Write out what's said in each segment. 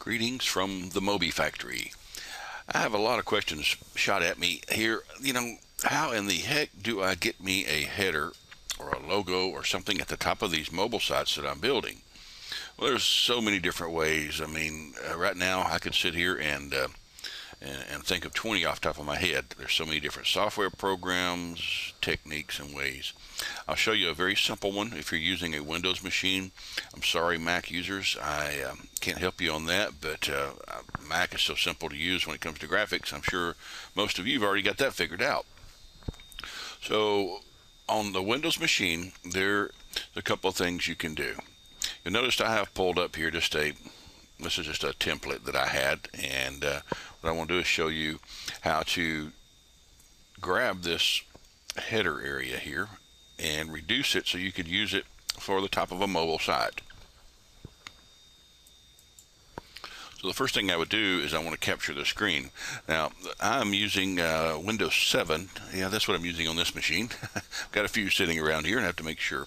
Greetings from the Moby Factory. I have a lot of questions shot at me here. How in the heck do I get me a header or a logo or something at the top of these mobile sites that I'm building? Well, there's so many different ways. Right now I could sit here and think of 20 off the top of my head. There's so many different software programs, techniques, and ways. I'll show you a very simple one if you're using a Windows machine. I'm sorry, Mac users, I can't help you on that, but Mac is so simple to use when it comes to graphics. I'm sure most of you have already got that figured out. So on the Windows machine, there's a couple of things you can do. You'll notice I have pulled up here this is just a template that I had, and what I want to do is show you how to grab this header area here and reduce it so you could use it for the top of a mobile site. So the first thing I would do is I want to capture the screen. Now I'm using Windows 7. Yeah, that's what I'm using on this machine. Got a few sitting around here and I have to make sure,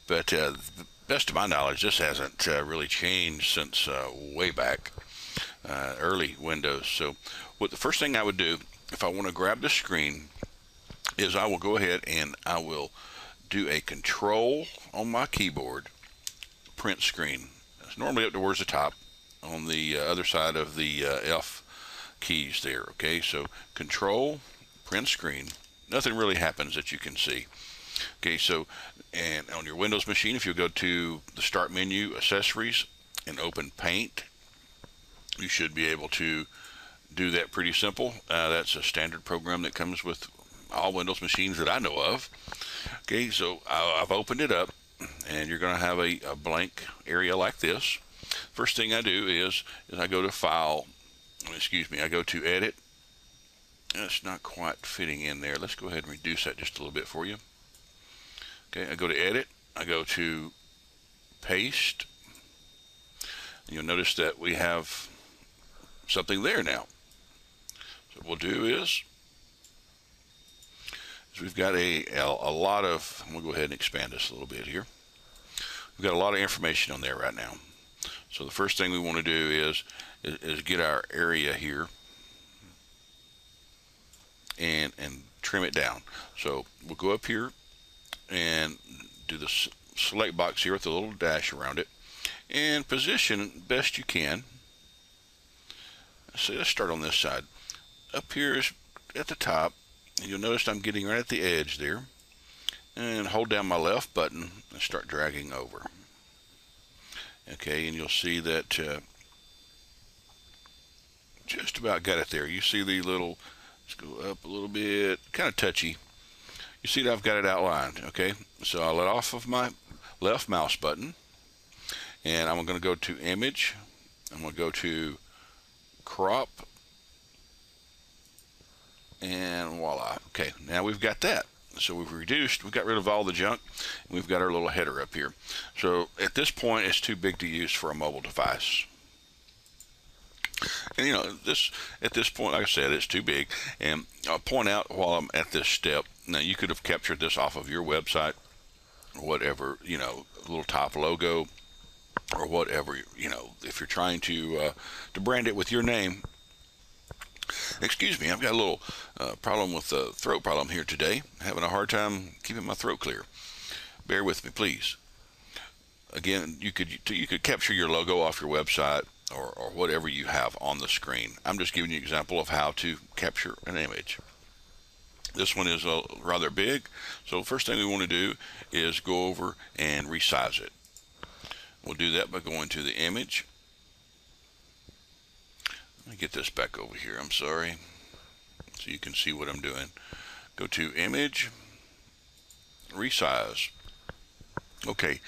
but best of my knowledge, this hasn't really changed since way back early Windows. So the first thing I would do if I want to grab the screen is I will go ahead and I will do a control on my keyboard, print screen. It's normally up towards the top on the other side of the F keys there. Okay, so control, print screen. Nothing really happens that you can see. Okay, so and on your Windows machine, if you go to the start menu, accessories, and open paint, you should be able to do that pretty simple. That's a standard program that comes with all Windows machines that I know of. Okay, so I've opened it up and you're going to have a blank area like this. First thing I do is I go to file, I go to edit. That's not quite fitting in there. Let's go ahead and reduce that just a little bit for you. Okay, I go to edit, I go to paste. You'll notice that we have something there now. So what we'll do is we've got a lot of, we'll go ahead and expand this a little bit here. We've got a lot of information on there right now. So the first thing we want to do is get our area here and trim it down. So we'll go up here and do the select box here with a little dash around it and position best you can. So let's start on this side. Up here is at the top, and you'll notice I'm getting right at the edge there, and hold down my left button and start dragging over. Okay, and you'll see that just about got it there. You see the little, let's go up a little bit, kind of touchy. You see that I've got it outlined. Okay, so I'll let off of my left mouse button and I'm going to go to image. I'm going to go to crop, and voila. Okay, now we've got that. So we've got rid of all the junk, and we've got our little header up here. So at this point it's too big to use for a mobile device. And at this point, like I said, it's too big. And I'll point out while I'm at this step, now you could have captured this off of your website or whatever, a little top logo or whatever, if you're trying to brand it with your name. Excuse me, I've got a little problem with the throat problem here today. Having a hard time keeping my throat clear. Bear with me, please. Again, you could capture your logo off your website or whatever you have on the screen. I'm just giving you an example of how to capture an image. This one is rather big, so first thing we want to do is go over and resize it. We'll do that by going to the image. Let me get this back over here, I'm sorry, so you can see what I'm doing. Go to image, resize. Okay,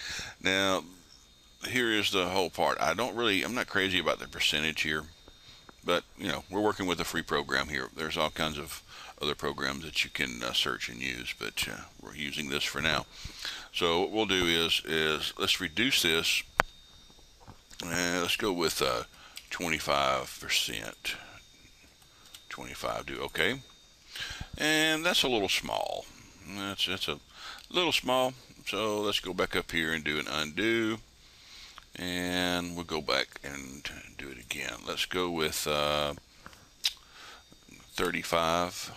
now here is the whole part. I'm not crazy about the percentage here, but we're working with a free program here. There's all kinds of other programs that you can search and use, but we're using this for now. So what we'll do is let's reduce this, and let's go with 25%. 25, do okay. And that's a little small. That's a little small. So let's go back up here and do an undo. And we'll go back and do it again. Let's go with 35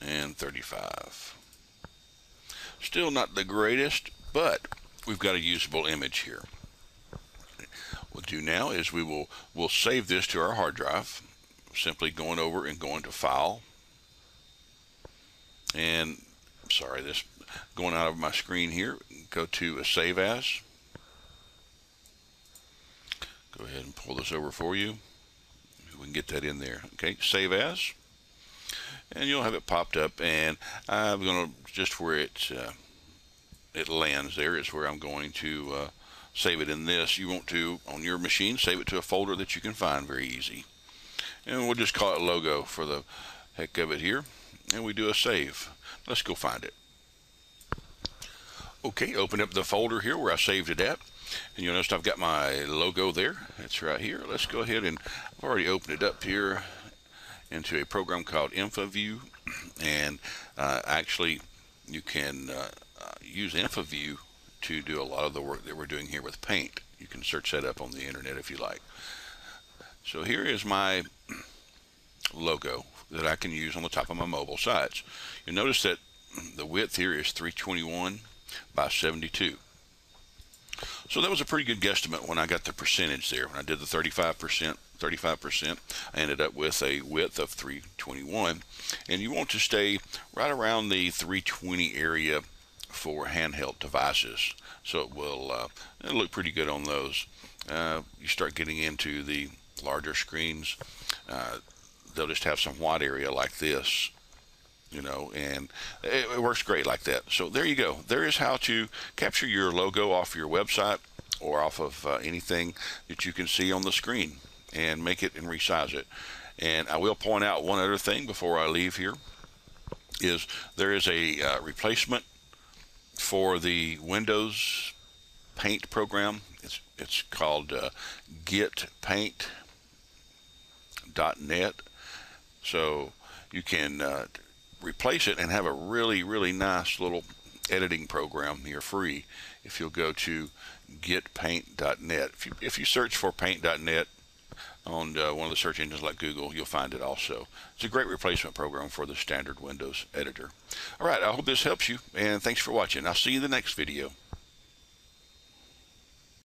and 35. Still not the greatest, but we've got a usable image here. What we'll do now is we'll save this to our hard drive, simply going over and going to File, and sorry, this going out of my screen here. Go to Save As. Go ahead and pull this over for you. We can get that in there. Okay, Save As, and you'll have it popped up. And I'm going to just where it lands there is where I'm going to save it in this. You want to, on your machine, save it to a folder that you can find very easy. And we'll just call it Logo for the heck of it here. And we do a save. Let's go find it. Okay, open up the folder here where I saved it at. And you'll notice I've got my logo there. It's right here. Let's go ahead, and I've already opened it up here into a program called InfoView. And actually, you can use InfoView to do a lot of the work that we're doing here with Paint. You can search that up on the internet if you like. So here is my logo that I can use on the top of my mobile sites. You'll notice that the width here is 321 by 72. So that was a pretty good guesstimate when I got the percentage there. When I did the 35%, I ended up with a width of 321. And you want to stay right around the 320 area for handheld devices. So it will it'll look pretty good on those. You start getting into the larger screens, they'll just have some white area like this, you know, and it works great like that. So there you go. There is how to capture your logo off your website or off of anything that you can see on the screen and make it and resize it. And I will point out one other thing before I leave here is there is a replacement for the Windows Paint program. It's called GetPaint.net. So you can replace it and have a really nice little editing program here free if you'll go to getpaint.net. If you search for paint.net on one of the search engines like Google, you'll find it also. It's a great replacement program for the standard Windows editor. All right, I hope this helps you, and thanks for watching. I'll see you in the next video.